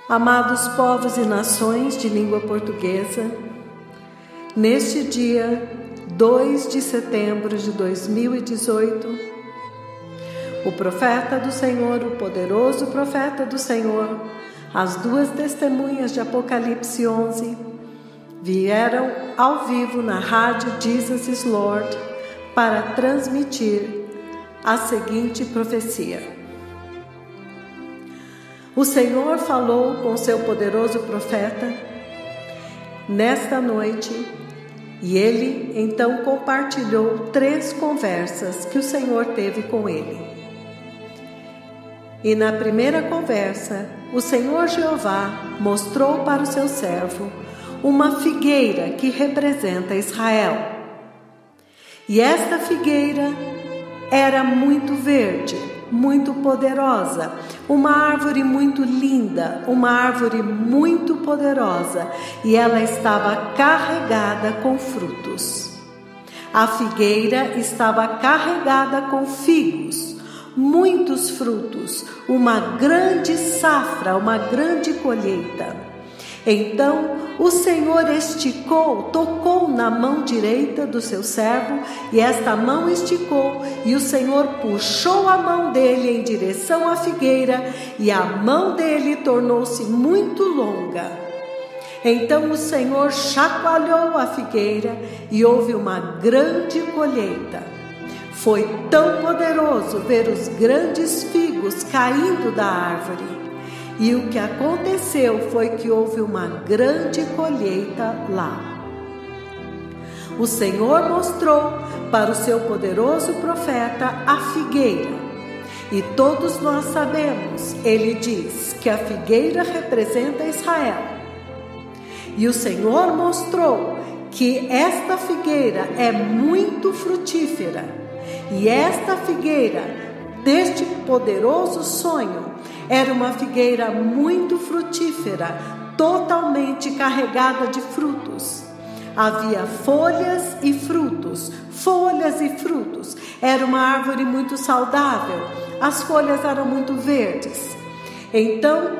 Amados povos e nações de língua portuguesa, neste dia 2 de setembro de 2018, o profeta do Senhor, o poderoso profeta do Senhor, as duas testemunhas de Apocalipse 11, vieram ao vivo na rádio Jesus is Lord para transmitir a seguinte profecia. O Senhor falou com seu poderoso profeta nesta noite e ele então compartilhou 3 conversas que o Senhor teve com ele. E na primeira conversa, o Senhor Jeová mostrou para o seu servo uma figueira que representa Israel. E esta figueira era muito verde, muito poderosa, uma árvore muito linda, uma árvore muito poderosa, e ela estava carregada com frutos. A figueira estava carregada com figos, muitos frutos, uma grande safra, uma grande colheita. Então o Senhor tocou na mão direita do seu servo, e esta mão esticou, e o Senhor puxou a mão dele em direção à figueira, e a mão dele tornou-se muito longa. Então o Senhor chacoalhou a figueira, e houve uma grande colheita. Foi tão poderoso ver os grandes figos caindo da árvore. E o que aconteceu foi que houve uma grande colheita lá. O Senhor mostrou para o seu poderoso profeta a figueira. E todos nós sabemos, ele diz que a figueira representa Israel. E o Senhor mostrou que esta figueira é muito frutífera. E esta figueira, deste poderoso sonho, era uma figueira muito frutífera, totalmente carregada de frutos. Havia folhas e frutos, folhas e frutos. Era uma árvore muito saudável, as folhas eram muito verdes. Então,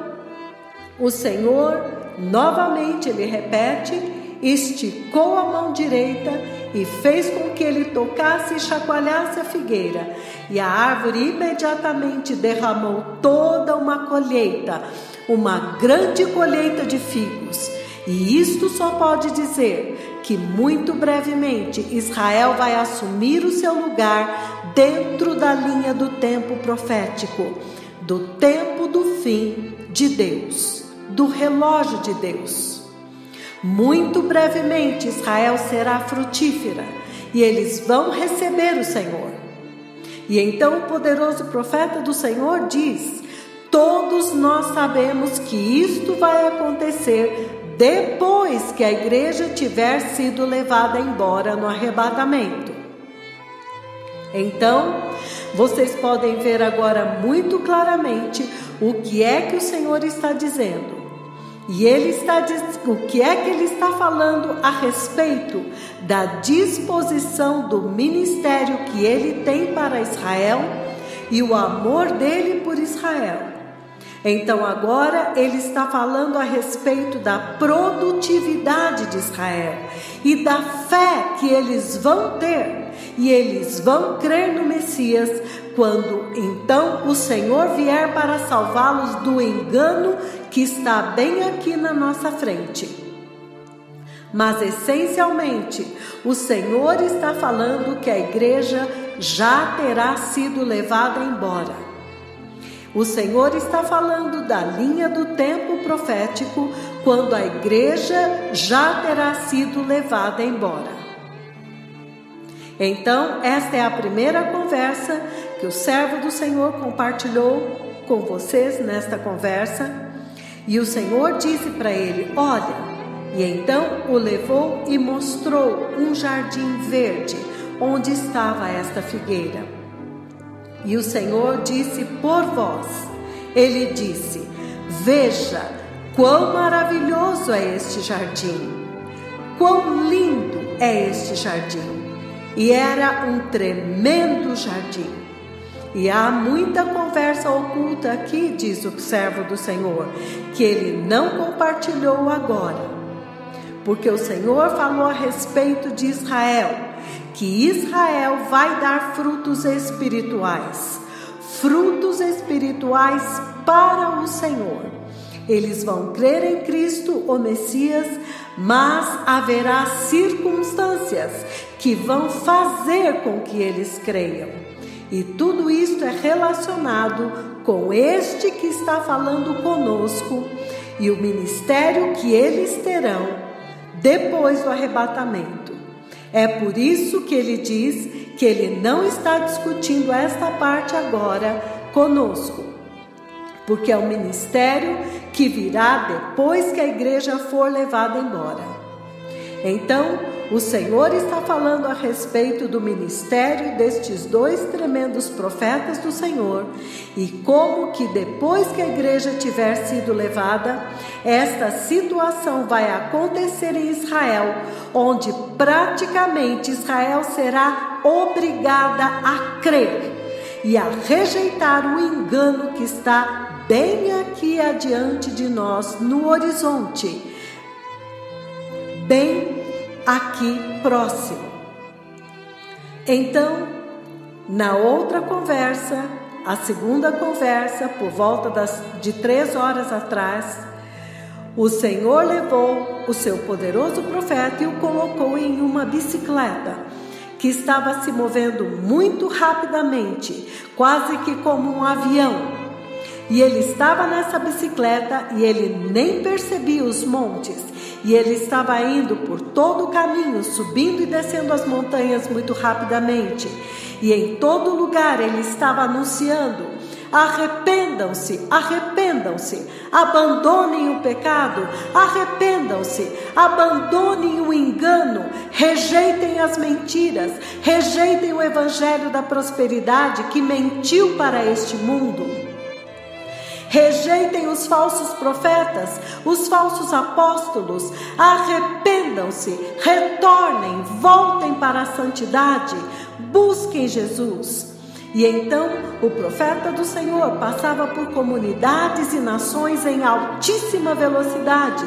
o Senhor, novamente, ele repete, esticou a mão direita e fez com que ele tocasse e chacoalhasse a figueira. E a árvore imediatamente derramou toda uma colheita, uma grande colheita de figos. E isto só pode dizer que muito brevemente Israel vai assumir o seu lugar dentro da linha do tempo profético, do tempo do fim de Deus, do relógio de Deus. Muito brevemente Israel será frutífera e eles vão receber o Senhor. E então o poderoso profeta do Senhor diz: todos nós sabemos que isto vai acontecer depois que a igreja tiver sido levada embora no arrebatamento. Então, vocês podem ver agora muito claramente o que é que o Senhor está dizendo. E o que é que ele está falando a respeito da disposição do ministério que ele tem para Israel e o amor dele por Israel. Então agora ele está falando a respeito da produtividade de Israel e da fé que eles vão ter, e eles vão crer no Messias quando então o Senhor vier para salvá-los do engano que está bem aqui na nossa frente. Mas essencialmente o Senhor está falando que a igreja já terá sido levada embora. O Senhor está falando da linha do tempo profético, quando a igreja já terá sido levada embora. Então, esta é a primeira conversa que o servo do Senhor compartilhou com vocês nesta conversa. E o Senhor disse para ele: olha, e então o levou e mostrou um jardim verde, onde estava esta figueira. E o Senhor disse por voz, ele disse: veja, quão maravilhoso é este jardim, quão lindo é este jardim. E era um tremendo jardim. E há muita conversa oculta aqui, diz o servo do Senhor, que ele não compartilhou agora. Porque o Senhor falou a respeito de Israel, que Israel vai dar frutos espirituais para o Senhor. Eles vão crer em Cristo, o Messias, mas haverá circunstâncias que vão fazer com que eles creiam. E tudo isto é relacionado com este que está falando conosco e o ministério que eles terão depois do arrebatamento. É por isso que ele diz que ele não está discutindo esta parte agora conosco, porque é o ministério que virá depois que a igreja for levada embora. Então, o Senhor está falando a respeito do ministério destes dois tremendos profetas do Senhor e como que depois que a igreja tiver sido levada, esta situação vai acontecer em Israel, onde praticamente Israel será obrigada a crer e a rejeitar o engano que está bem aqui adiante de nós, no horizonte, bem aqui próximo. Então, na outra conversa, a segunda conversa, por volta de 3 horas atrás, o Senhor levou o seu poderoso profeta e o colocou em uma bicicleta que estava se movendo muito rapidamente, quase que como um avião. E ele estava nessa bicicleta e ele nem percebia os montes. E ele estava indo por todo o caminho, subindo e descendo as montanhas muito rapidamente. E em todo lugar ele estava anunciando: arrependam-se, arrependam-se, abandonem o pecado, arrependam-se, abandonem o engano, rejeitem as mentiras, rejeitem o evangelho da prosperidade que mentiu para este mundo. Rejeitem os falsos profetas, os falsos apóstolos, arrependam-se, retornem, voltem para a santidade, busquem Jesus. E então o profeta do Senhor passava por comunidades e nações em altíssima velocidade.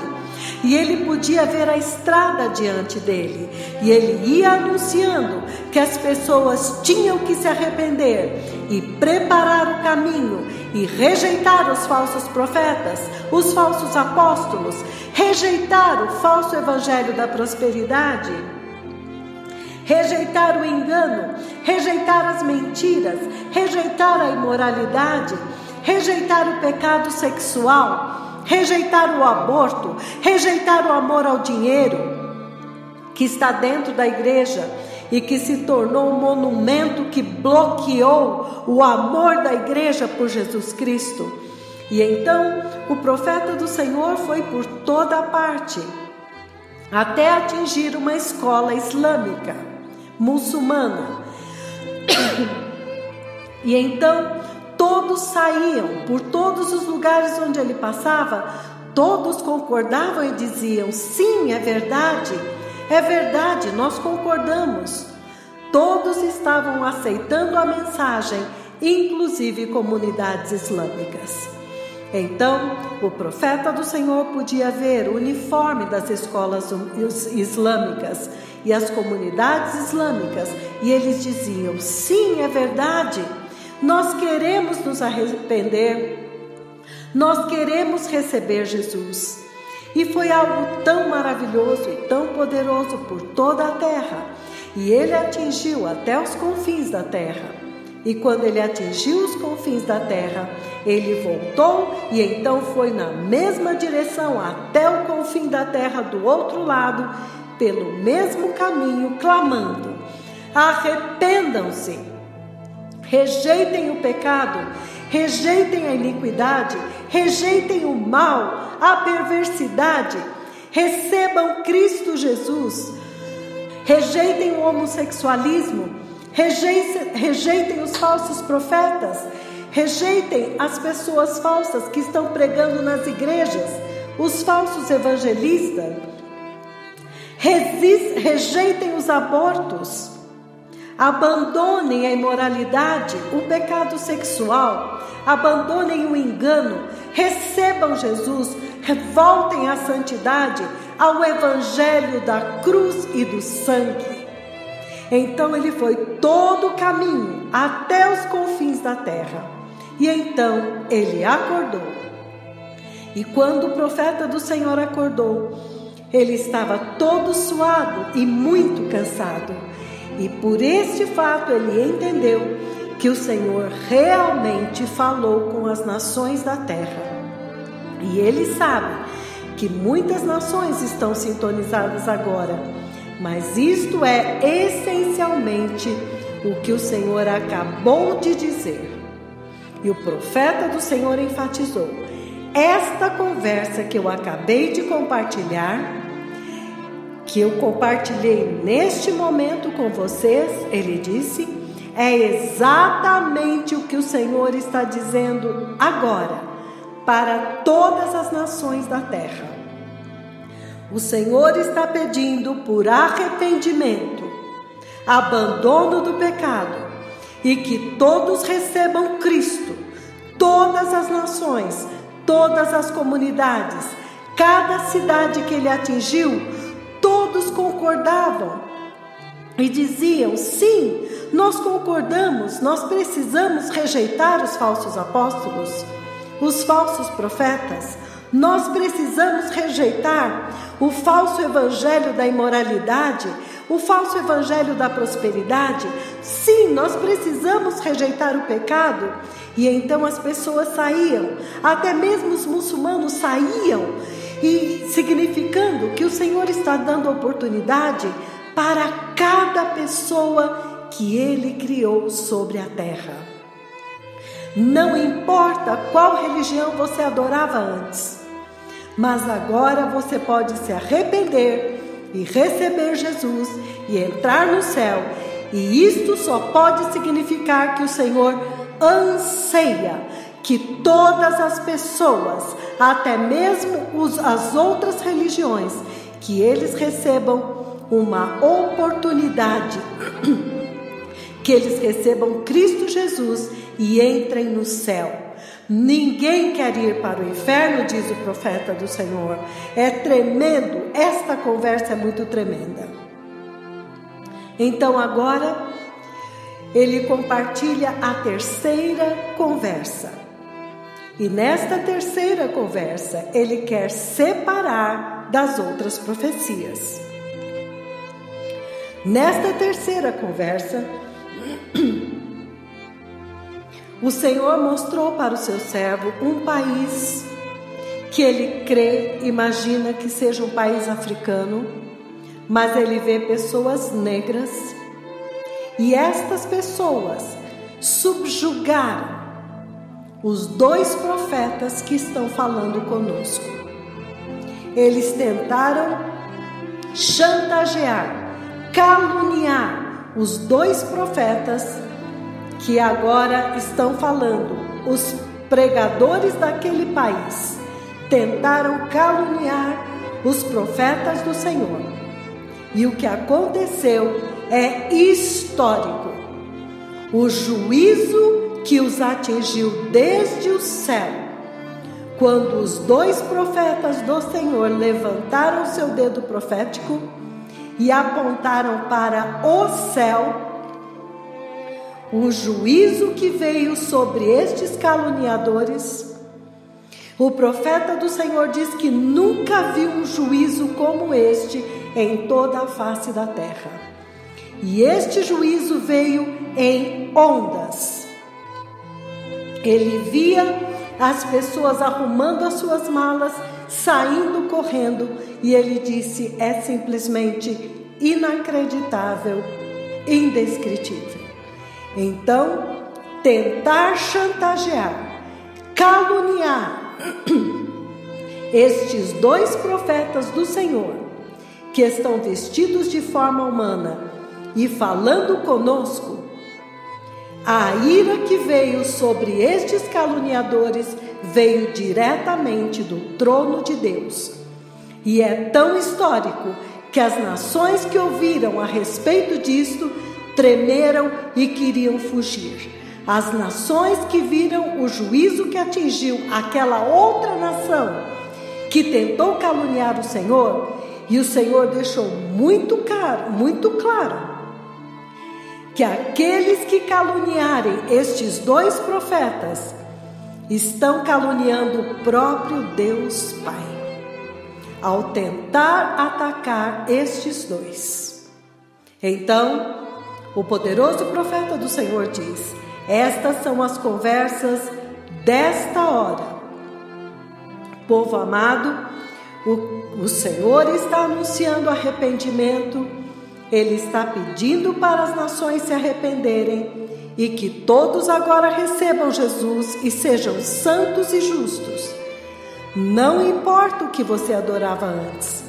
E ele podia ver a estrada diante dele. E ele ia anunciando que as pessoas tinham que se arrepender e preparar o caminho e rejeitar os falsos profetas, os falsos apóstolos, rejeitar o falso evangelho da prosperidade, rejeitar o engano, rejeitar as mentiras, rejeitar a imoralidade, rejeitar o pecado sexual, rejeitar o aborto, rejeitar o amor ao dinheiro que está dentro da igreja e que se tornou um monumento que bloqueou o amor da igreja por Jesus Cristo. E então o profeta do Senhor foi por toda a parte, até atingir uma escola islâmica, muçulmana. E então todos saíam, por todos os lugares onde ele passava, todos concordavam e diziam: sim, é verdade, nós concordamos. Todos estavam aceitando a mensagem, inclusive comunidades islâmicas. Então, o profeta do Senhor podia ver o uniforme das escolas islâmicas e as comunidades islâmicas, e eles diziam: sim, é verdade, nós queremos nos arrepender, nós queremos receber Jesus. E foi algo tão maravilhoso e tão poderoso por toda a terra. E ele atingiu até os confins da terra. E quando ele atingiu os confins da terra, ele voltou e então foi na mesma direção até o confim da terra do outro lado, pelo mesmo caminho, clamando: arrependam-se, rejeitem o pecado, rejeitem a iniquidade, rejeitem o mal, a perversidade, recebam Cristo Jesus, rejeitem o homossexualismo, rejeitem os falsos profetas, rejeitem as pessoas falsas que estão pregando nas igrejas, os falsos evangelistas, rejeitem os abortos, Abandonem a imoralidade, o pecado sexual, abandonem o engano, recebam Jesus, voltem à santidade, ao evangelho da cruz e do sangue. Então ele foi todo o caminho até os confins da terra. E então ele acordou. E quando o profeta do Senhor acordou, ele estava todo suado e muito cansado. E por este fato ele entendeu que o Senhor realmente falou com as nações da terra. E ele sabe que muitas nações estão sintonizadas agora, mas isto é essencialmente o que o Senhor acabou de dizer. E o profeta do Senhor enfatizou: esta conversa que eu acabei de compartilhar, que eu compartilhei neste momento com vocês, ele disse, é exatamente o que o Senhor está dizendo agora para todas as nações da terra. O Senhor está pedindo por arrependimento, abandono do pecado e que todos recebam Cristo, todas as nações, todas as comunidades, cada cidade que ele atingiu, todos concordavam e diziam: sim, nós concordamos, nós precisamos rejeitar os falsos apóstolos, os falsos profetas, nós precisamos rejeitar o falso evangelho da imoralidade, o falso evangelho da prosperidade. Sim, nós precisamos rejeitar o pecado. E então as pessoas saíam, até mesmo os muçulmanos saíam, e significando que o Senhor está dando oportunidade para cada pessoa que Ele criou sobre a terra. Não importa qual religião você adorava antes, mas agora você pode se arrepender e receber Jesus e entrar no céu. E isto só pode significar que o Senhor anseia que todas as pessoas, até mesmo as outras religiões, que eles recebam uma oportunidade, que eles recebam Cristo Jesus e entrem no céu. Ninguém quer ir para o inferno, diz o profeta do Senhor. É tremendo, esta conversa é muito tremenda. Então agora ele compartilha a terceira conversa. E nesta terceira conversa, ele quer separar das outras profecias. Nesta terceira conversa, o Senhor mostrou para o seu servo um país que ele crê, imagina que seja um país africano, mas ele vê pessoas negras, e estas pessoas subjugaram os dois profetas que estão falando conosco. Eles tentaram chantagear, caluniar os dois profetas que agora estão falando. Os pregadores daquele país tentaram caluniar os profetas do Senhor. E o que aconteceu é histórico. O juízo que os atingiu desde o céu, quando os dois profetas do Senhor levantaram seu dedo profético e apontaram para o céu, o juízo que veio sobre estes caluniadores. O profeta do Senhor diz que nunca viu um juízo como este em toda a face da terra. E este juízo veio em ondas. Ele via as pessoas arrumando as suas malas, saindo correndo, e ele disse: é simplesmente inacreditável, indescritível. Então, tentar chantagear, caluniar estes dois profetas do Senhor, que estão vestidos de forma humana e falando conosco, a ira que veio sobre estes caluniadores veio diretamente do trono de Deus. E é tão histórico que as nações que ouviram a respeito disto tremeram e queriam fugir. As nações que viram o juízo que atingiu aquela outra nação que tentou caluniar o Senhor, e o Senhor deixou muito claro que aqueles que caluniarem estes dois profetas estão caluniando o próprio Deus Pai, ao tentar atacar estes dois. Então, o poderoso profeta do Senhor diz: estas são as conversas desta hora. Povo amado, o Senhor está anunciando arrependimento. Ele está pedindo para as nações se arrependerem e que todos agora recebam Jesus e sejam santos e justos. Não importa o que você adorava antes,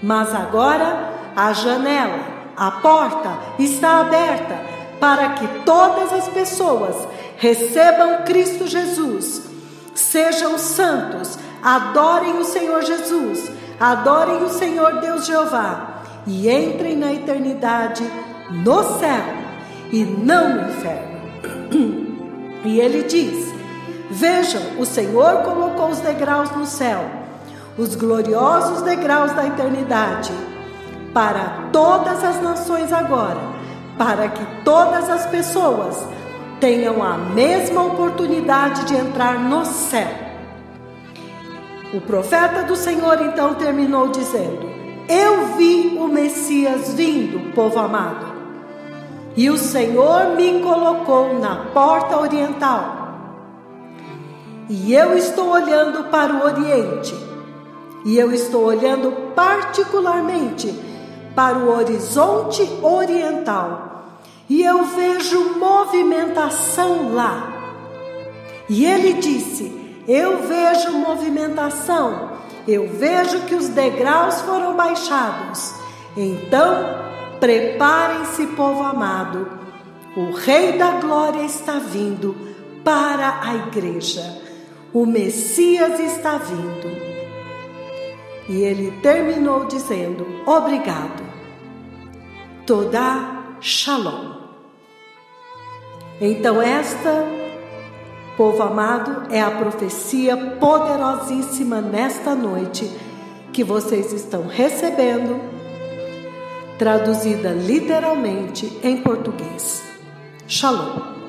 mas agora a janela, a porta está aberta para que todas as pessoas recebam Cristo Jesus, sejam santos, adorem o Senhor Jesus, adorem o Senhor Deus Jeová e entrem na eternidade no céu e não no inferno. E ele diz: vejam, o Senhor colocou os degraus no céu, os gloriosos degraus da eternidade, para todas as nações agora, para que todas as pessoas tenham a mesma oportunidade de entrar no céu. O profeta do Senhor então terminou dizendo: eu vi o Messias vindo, povo amado, e o Senhor me colocou na porta oriental. E eu estou olhando para o Oriente, e eu estou olhando particularmente para o horizonte oriental, e eu vejo movimentação lá. E ele disse: eu vejo movimentação, eu vejo que os degraus foram baixados. Então, preparem-se, povo amado, o Rei da Glória está vindo para a igreja, o Messias está vindo. E ele terminou dizendo: obrigado. Todá Shalom. Então esta, povo amado, é a profecia poderosíssima nesta noite que vocês estão recebendo, traduzida literalmente em português. Shalom.